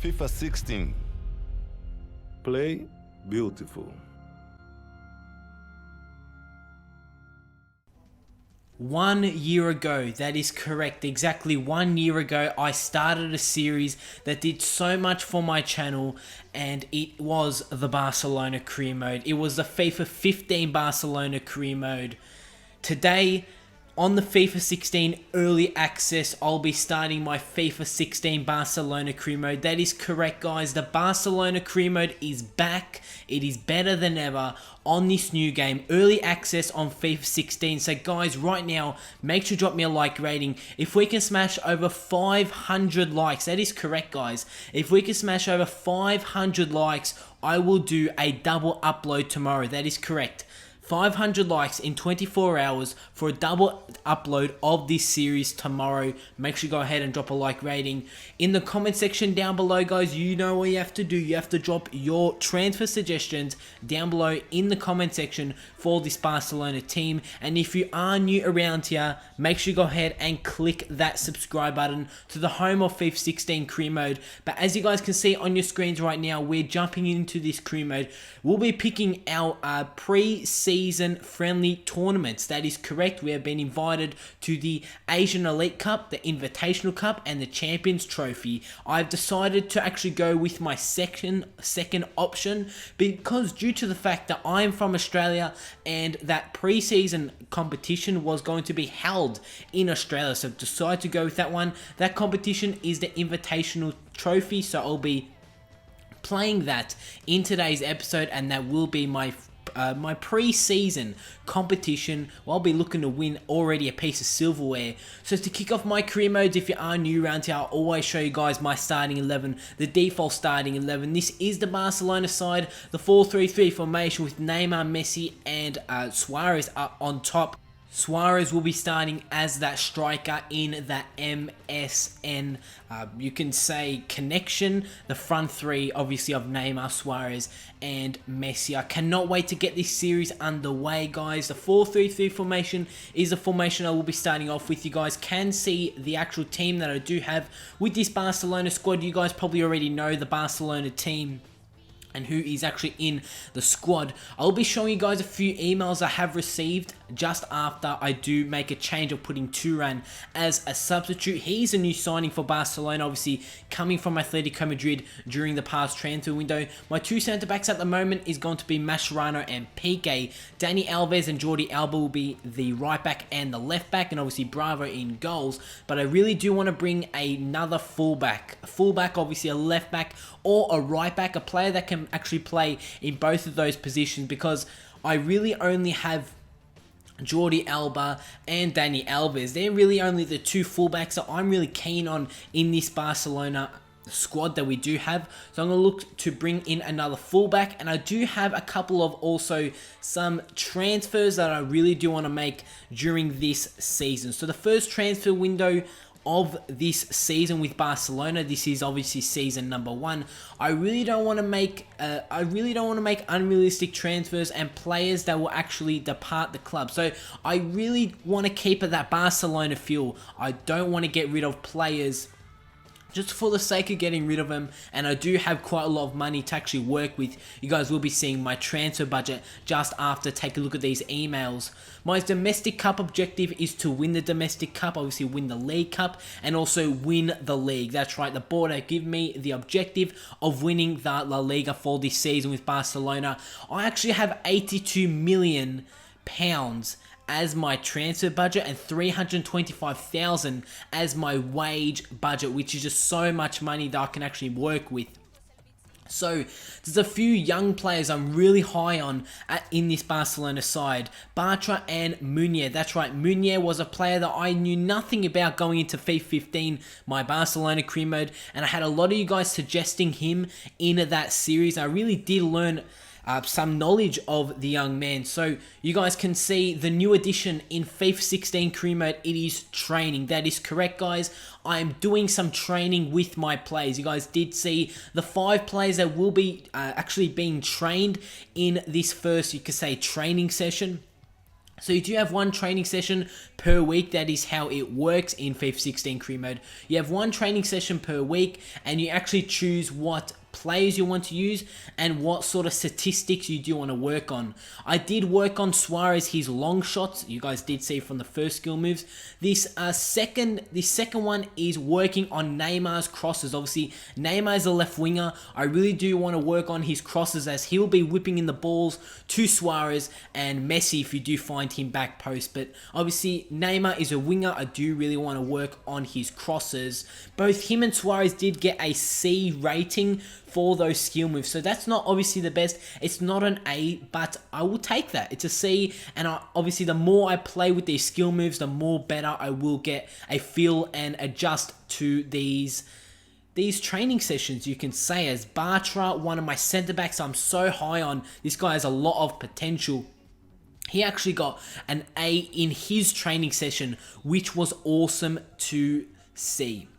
FIFA 16. Play beautiful. 1 year ago, that is correct. Exactly 1 year ago, I started a series that did so much for my channel, and it was the Barcelona career mode. It was the FIFA 15 Barcelona career mode. Today, on the FIFA 16 early access, I'll be starting my FIFA 16 Barcelona career mode. That is correct, guys. The Barcelona career mode is back. It is better than ever on this new game. Early access on FIFA 16. So, guys, right now, make sure to drop me a like rating. If we can smash over 500 likes, that is correct, guys. If we can smash over 500 likes, I will do a double upload tomorrow. That is correct. 500 likes in 24 hours for a double upload of this series tomorrow. Make sure you go ahead and drop a like rating. In the comment section down below, guys, you know what you have to do. You have to drop your transfer suggestions down below in the comment section for this Barcelona team. And if you are new around here, make sure you go ahead and click that subscribe button to the home of FIFA 16 career mode. But as you guys can see on your screens right now, we're jumping into this career mode. We'll be picking our pre-season friendly tournaments. That is correct. We have been invited to the Asian Elite Cup, the Invitational Cup, and the Champions Trophy. I've decided to actually go with my second option because due to the fact that I am from Australia and that pre-season competition was going to be held in Australia, so I've decided to go with that one. That competition is the Invitational Trophy, so I'll be playing that in today's episode, and that will be my pre-season competition. I'll be looking to win already a piece of silverware. So to kick off my career modes, if you are new around here, I'll always show you guys my starting 11, the default starting 11. This is the Barcelona side, the 4-3-3 formation with Neymar, Messi, and Suarez up on top. Suarez will be starting as that striker in that MSN, you can say, connection. The front three, obviously, of Neymar, Suarez, and Messi. I cannot wait to get this series underway, guys. The 4-3-3 formation is the formation I will be starting off with. You guys can see the actual team that I do have with this Barcelona squad. You guys probably already know the Barcelona team and who is actually in the squad. I'll be showing you guys a few emails I have received just after I do make a change of putting Turan as a substitute. He's a new signing for Barcelona, obviously coming from Atletico Madrid during the past transfer window. My two centre-backs at the moment is going to be Mascherano and Piqué. Dani Alves and Jordi Alba will be the right back and the left back, and obviously Bravo in goals. But I really do want to bring another fullback. A fullback, obviously a left back or a right back, a player that can actually play in both of those positions, because I really only have Jordi Alba and Dani Alves. They're really only the two fullbacks that I'm really keen on in this Barcelona squad that we do have. So I'm going to look to bring in another fullback, and I do have a couple of also some transfers that I really do want to make during this season. So the first transfer window of this season with Barcelona, this is obviously season number 1. I really don't want to make unrealistic transfers and players that will actually depart the club. So I really want to keep it that Barcelona feel. I don't want to get rid of players just for the sake of getting rid of them, and I do have quite a lot of money to actually work with. You guys will be seeing my transfer budget just after take a look at these emails. My domestic cup objective is to win the domestic cup, obviously win the league cup, and also win the league. That's right, the board have given me the objective of winning the La Liga for this season with Barcelona. I actually have £82 million as my transfer budget and 325,000 as my wage budget, which is just so much money that I can actually work with. So there's a few young players I'm really high on in this Barcelona side. Bartra and Meunier. That's right, Meunier was a player that I knew nothing about going into FIFA 15, my Barcelona career mode, and I had a lot of you guys suggesting him in that series. I really did learn some knowledge of the young man. So you guys can see the new addition in FIFA 16 career mode. It is training. That is correct, guys. I am doing some training with my players. You guys did see the 5 players that will be actually being trained in this first, you could say, training session. So you do have one training session per week. That is how it works in FIFA 16 career mode. You have one training session per week, and you actually choose what players you want to use and what sort of statistics you do want to work on. I did work on Suarez, his long shots. You guys did see from the first skill moves. This second one is working on Neymar's crosses. Obviously, Neymar is a left winger. I really do want to work on his crosses, as he'll be whipping in the balls to Suarez and Messi if you do find him back post. But obviously, Neymar is a winger. I do really want to work on his crosses. Both him and Suarez did get a C rating for those skill moves, so that's not obviously the best. It's not an A, but I will take that. It's a C, and obviously the more I play with these skill moves, the more better I will get a feel and adjust to these training sessions, you can say. As Bartra, one of my centre backs I'm so high on, this guy has a lot of potential. He actually got an A in his training session, which was awesome to see.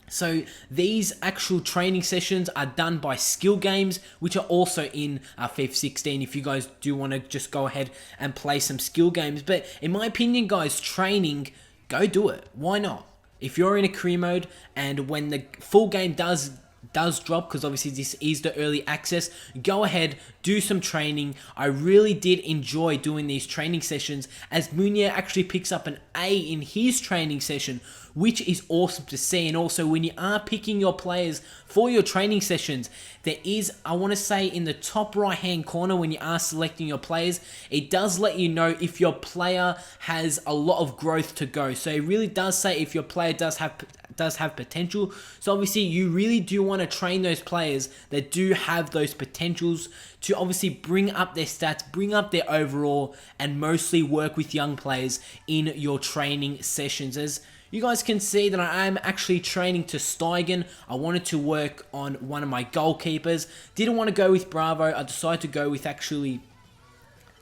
So these actual training sessions are done by Skill Games, which are also in FIFA 16 if you guys do want to just go ahead and play some skill games. But in my opinion, guys, training, go do it. Why not? If you're in a career mode, and when the full game does drop, because obviously this is the early access, go ahead, do some training. I really did enjoy doing these training sessions, as Munier actually picks up an A in his training session, which is awesome to see. And also, when you are picking your players for your training sessions, there is, I want to say, in the top right hand corner, when you are selecting your players, it does let you know if your player has a lot of growth to go. So it really does say if your player does have potential. So obviously you really do want to train those players that do have those potentials to obviously bring up their stats, bring up their overall, and mostly work with young players in your training sessions. As you guys can see that I am actually training to Steigen. I wanted to work on one of my goalkeepers. Didn't want to go with Bravo. I decided to go with actually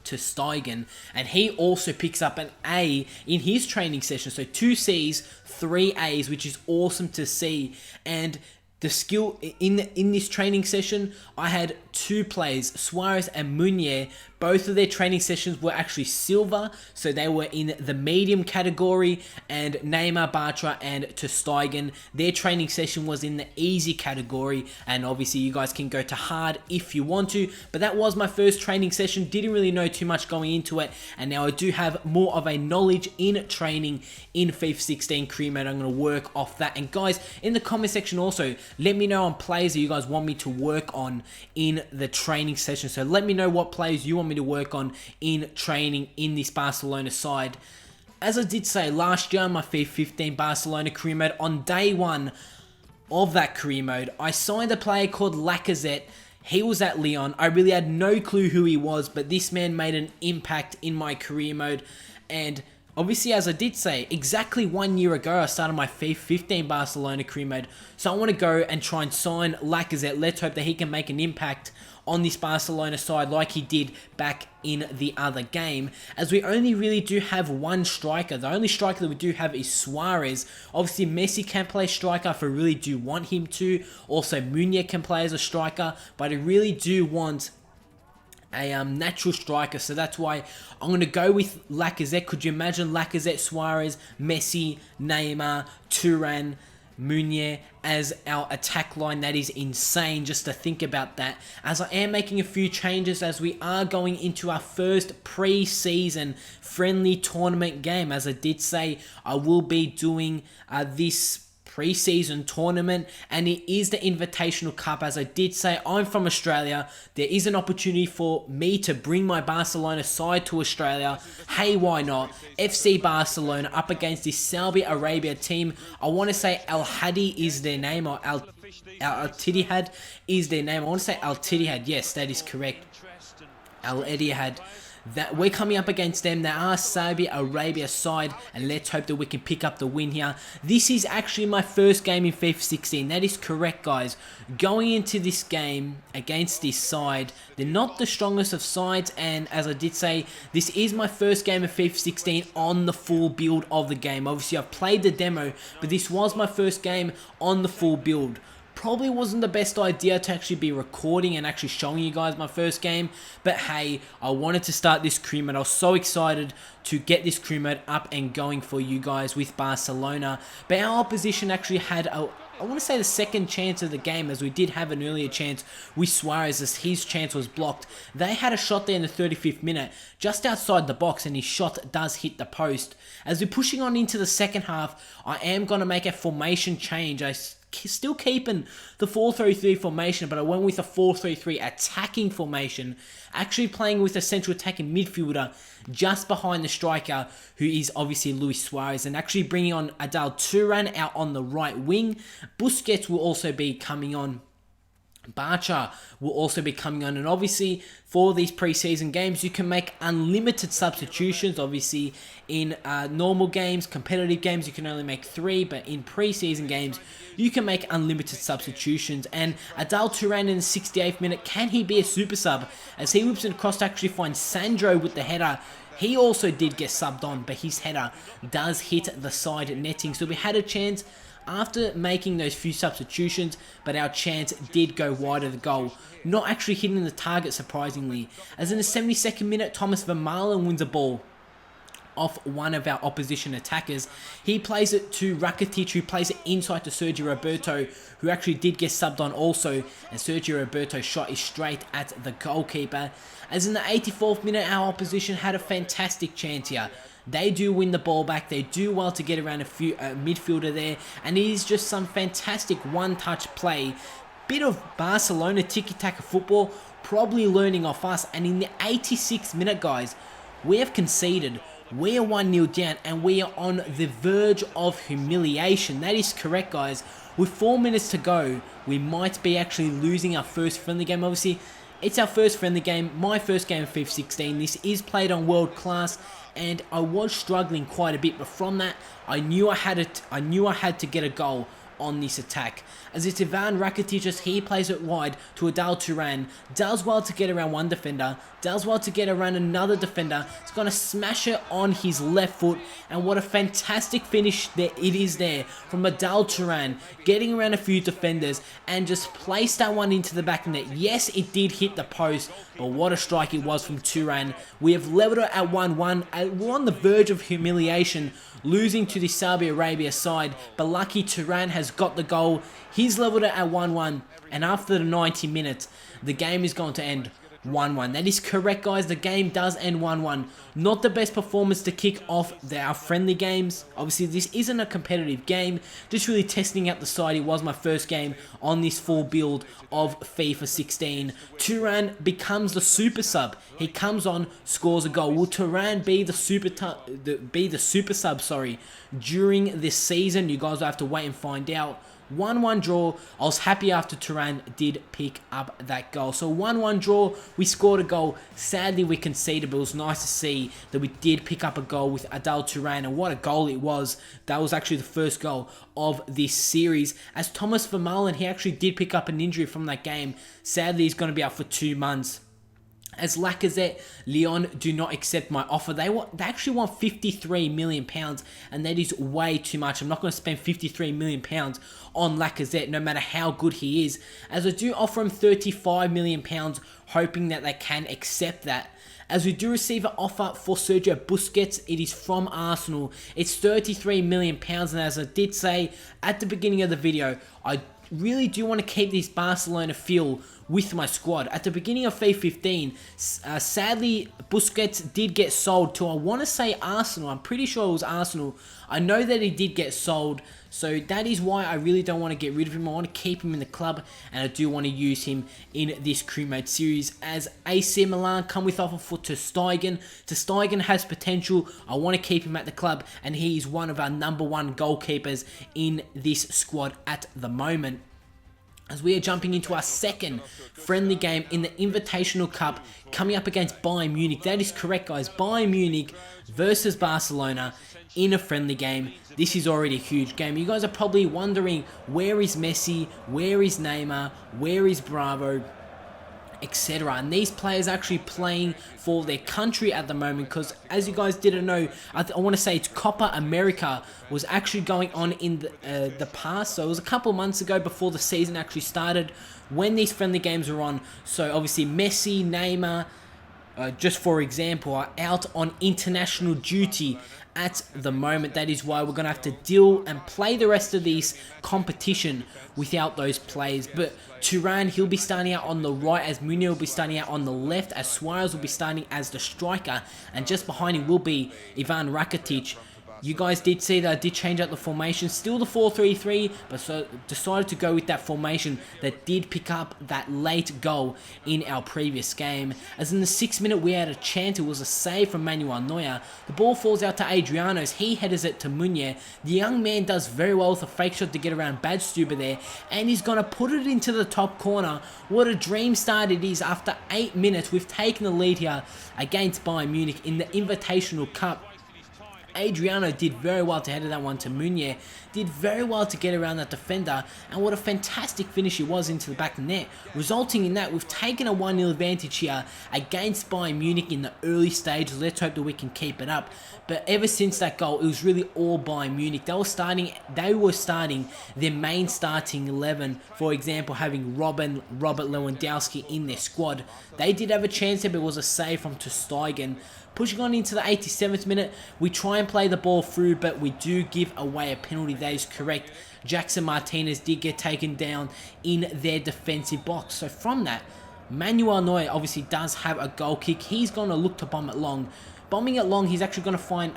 to Steigen, and he also picks up an A in his training session. So 2 C's, 3 A's, which is awesome to see. And the skill in this training session, I had 2 players, Suarez and Munier. Both of their training sessions were actually silver, so they were in the medium category. And Neymar, Bartra, and ter Stegen, their training session was in the easy category. And obviously you guys can go to hard if you want to, but that was my first training session. Didn't really know too much going into it, and now I do have more of a knowledge in training in FIFA 16 career mode. I'm going to work off that. And guys, in the comment section also, let me know on players that you guys want me to work on in the training session. So let me know what players you want me to work on in training in this Barcelona side. As I did say last year on my FIFA 15 Barcelona career mode, on day 1 of that career mode, I signed a player called Lacazette. He was at Lyon. I really had no clue who he was, but this man made an impact in my career mode. And obviously, as I did say, exactly 1 year ago, I started my FIFA 15 Barcelona career mode. So I want to go and try and sign Lacazette. Let's hope that he can make an impact on this Barcelona side like he did back in the other game, as we only really do have one striker. The only striker that we do have is Suarez. Obviously, Messi can play striker if I really do want him to. Also, Munier can play as a striker, but I really do want a natural striker, so that's why I'm going to go with Lacazette. Could you imagine Lacazette, Suarez, Messi, Neymar, Thuram, Munier as our attack line? That is insane just to think about that. As I am making a few changes, as we are going into our first pre-season friendly tournament game. As I did say, I will be doing this pre-season tournament, and it is the Invitational Cup. As I did say, I'm from Australia. There is an opportunity for me to bring my Barcelona side to Australia. Hey, why not? FC Barcelona up against this Saudi Arabia team. I want to say Al Hadi is their name, or Al Ittihad is their name. I want to say Al Ittihad. Yes, that is correct. Al Ittihad. That we're coming up against them. They are Saudi Arabia side, and let's hope that we can pick up the win here. This is actually my first game in FIFA 16. That is correct, guys. Going into this game against this side, they're not the strongest of sides, and as I did say, this is my first game of FIFA 16 on the full build of the game. Obviously, I've played the demo, but this was my first game on the full build. probably wasn't the best idea to actually be recording and actually showing you guys my first game, but hey, I wanted to start this career mode. I was so excited to get this career mode up and going for you guys with Barcelona, but our opposition actually had I want to say the second chance of the game, as we did have an earlier chance with Suarez as his chance was blocked. They had a shot there in the 35th minute just outside the box, and his shot does hit the post. As we're pushing on into the second half, I am going to make a formation change. I still keeping the 4-3-3 formation, but I went with a 4-3-3 attacking formation, actually playing with a central attacking midfielder just behind the striker, who is obviously Luis Suarez, and actually bringing on Adal Turan out on the right wing. Busquets will also be coming on. Barca will also be coming on, and obviously for these preseason games you can make unlimited substitutions. Obviously in normal games, competitive games, you can only make 3, but in preseason games you can make unlimited substitutions. And Adal Turan in the 68th minute, can he be a super sub, as he whips it across to actually find Sandro with the header. He also did get subbed on, but his header does hit the side netting, so we had a chance after making those few substitutions, but our chance did go wide of the goal, not actually hitting the target surprisingly, as in the 72nd minute Thomas Vermaelen wins a ball off one of our opposition attackers. He plays it to Rakitic, who plays it inside to Sergio Roberto, who actually did get subbed on also, and Sergio Roberto's shot is straight at the goalkeeper. As in the 84th minute, our opposition had a fantastic chance here. They do win the ball back. They do well to get around a few midfielder there, and it is just some fantastic one-touch play. Bit of Barcelona tiki-taka football, probably learning off us. And in the 86th minute, guys, we have conceded. We are 1-0 down, and we are on the verge of humiliation. That is correct, guys. With 4 minutes to go, we might be actually losing our first friendly game. Obviously, it's our first friendly game, my first game of FIFA 16. This is played on world class, and I was struggling quite a bit, but from that, I knew I had to get a goal on this attack. As it's Ivan Rakitic, as he plays it wide to Adal Turan, does well to get around one defender, does well to get around another defender. It's going to smash it on his left foot, and what a fantastic finish there it is there from Adal Turan, getting around a few defenders and just placed that one into the back of the net. Yes, it did hit the post, but what a strike it was from Turan. We have leveled it at 1-1. We're on the verge of humiliation, losing to the Saudi Arabia side, but lucky Turan has got the goal. He's leveled it at 1-1, and after the 90 minutes, the game is going to end 1-1. That is correct, guys. The game does end 1-1. Not the best performance to kick off our friendly games. Obviously, this isn't a competitive game. Just really testing out the side. It was my first game on this full build of FIFA 16. Turan becomes the super sub. He comes on, scores a goal. Will Turan be the super sub? During this season? You guys will have to wait and find out. 1-1 draw. I was happy after Turan did pick up that goal. So 1-1 draw. We scored a goal. Sadly, we conceded, but it was nice to see that we did pick up a goal with Adal Turan, and what a goal it was. That was actually the first goal of this series. As Thomas Vermaelen, he actually did pick up an injury from that game. Sadly, he's going to be out for 2 months. As Lacazette, Lyon do not accept my offer. They actually want £53 million, and that is way too much. I'm not going to spend £53 million on Lacazette, no matter how good he is. As I do offer him £35 million, hoping that they can accept that. As we do receive an offer for Sergio Busquets, it is from Arsenal. It's £33 million, and as I did say at the beginning of the video, I really do want to keep this Barcelona feel with my squad. At the beginning of FIFA 15, sadly, Busquets did get sold to, I want to say, Arsenal. I'm pretty sure it was Arsenal. I know that he did get sold, so that is why I really don't want to get rid of him. I want to keep him in the club, and I do want to use him in this crew mode series. As AC Milan come with offer for Ter Stegen. Ter Stegen has potential. I want to keep him at the club, and he is one of our #1 goalkeepers in this squad at the moment. As we are jumping into our second friendly game in the Invitational Cup, coming up against Bayern Munich. That is correct, guys. Bayern Munich versus Barcelona in a friendly game. This is already a huge game. You guys are probably wondering, where is Messi? Where is Neymar? Where is Bravo? etc. And these players are actually playing for their country at the moment, because as you guys didn't know, I want to say it's Copa America was actually going on in the past. So it was a couple months ago before the season actually started when these friendly games were on. So obviously Messi, Neymar, just for example, are out on international duty at the moment. That is why we're going to have to deal and play the rest of this competition without those players. But Turan, he'll be starting out on the right, as Munir will be starting out on the left, as Suarez will be starting as the striker, and just behind him will be Ivan Rakitic. You guys did see that I did change out the formation, still the 4-3-3, but so decided to go with that formation that did pick up that late goal in our previous game. As in the 6th minute we had a chance, it was a save from Manuel Neuer. The ball falls out to Adriano as he headers it to Munir. The young man does very well with a fake shot to get around Badstuber there, and he's going to put it into the top corner. What a dream start it is. After 8 minutes, we've taken the lead here against Bayern Munich in the Invitational Cup. Adriano did very well to header that one to Munir, did very well to get around that defender, and what a fantastic finish it was into the back of the net, resulting in that we've taken a 1-0 advantage here against Bayern Munich in the early stages. Let's hope that we can keep it up. But ever since that goal, it was really all Bayern Munich. They were starting their main starting 11, for example, having Robert Lewandowski in their squad. They did have a chance there, but it was a save from ter Stegen. Pushing on into the 87th minute, we try and play the ball through, but we do give away a penalty. That is correct. Jackson Martinez did get taken down in their defensive box. So from that, Manuel Neuer obviously does have a goal kick. He's going to look to bomb it long. Bombing it long, he's actually going to find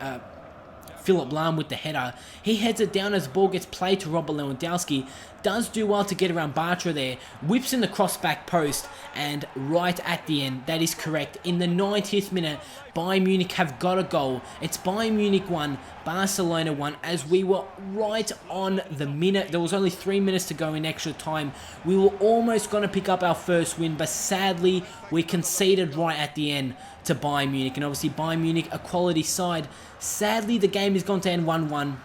Philip Lahm with the header. He heads it down as the ball gets played to Robert Lewandowski. Does do well to get around Bartra there. Whips in the cross back post, and right at the end, that is correct, in the 90th minute, Bayern Munich have got a goal. It's Bayern Munich 1, Barcelona 1, as we were right on the minute. There was only 3 minutes to go in extra time. We were almost going to pick up our first win, but sadly, we conceded right at the end to Bayern Munich. And obviously, Bayern Munich, a quality side. Sadly, the game is going to end 1-1.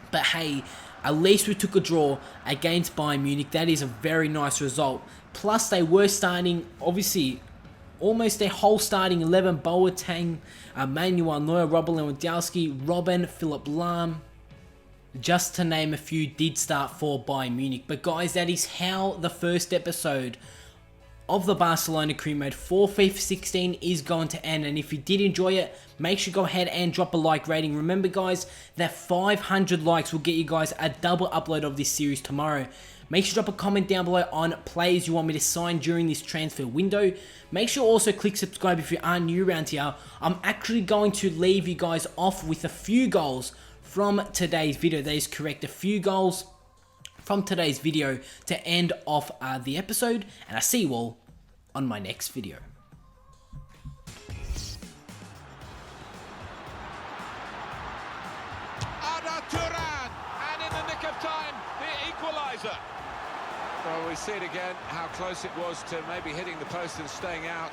But hey, at least we took a draw against Bayern Munich. That is a very nice result. Plus, they were starting, obviously, almost their whole starting 11. Boateng, Manuel Neuer, Robert Lewandowski, Robben, Philip Lahm, just to name a few, did start for Bayern Munich. But guys, that is how the first episode of the Barcelona career mode for FIFA 16 is going to end. And if you did enjoy it, make sure you go ahead and drop a like rating. Remember guys, that 500 likes will get you guys a double upload of this series tomorrow. Make sure you drop a comment down below on players you want me to sign during this transfer window. Make sure also click subscribe if you are new around here. I'm actually going to leave you guys off with a few goals from today's video. That is correct, a few goals from today's video to end off the episode, and I'll see you all on my next video. Turan, and in the nick of time, the equaliser. Well, we see it again, how close it was to maybe hitting the post and staying out,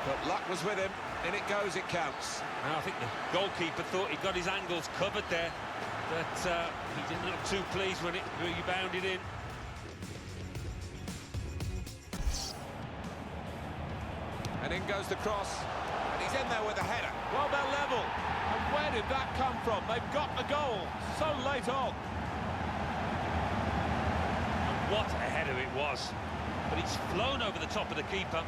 but luck was with him. In it goes, it counts. Now, I think the goalkeeper thought he got his angles covered there, but he didn't look too pleased when it rebounded in. And in goes the cross, and he's in there with a header. Well, they're level. And where did that come from? They've got the goal so late on. And what a header it was. But it's flown over the top of the keeper.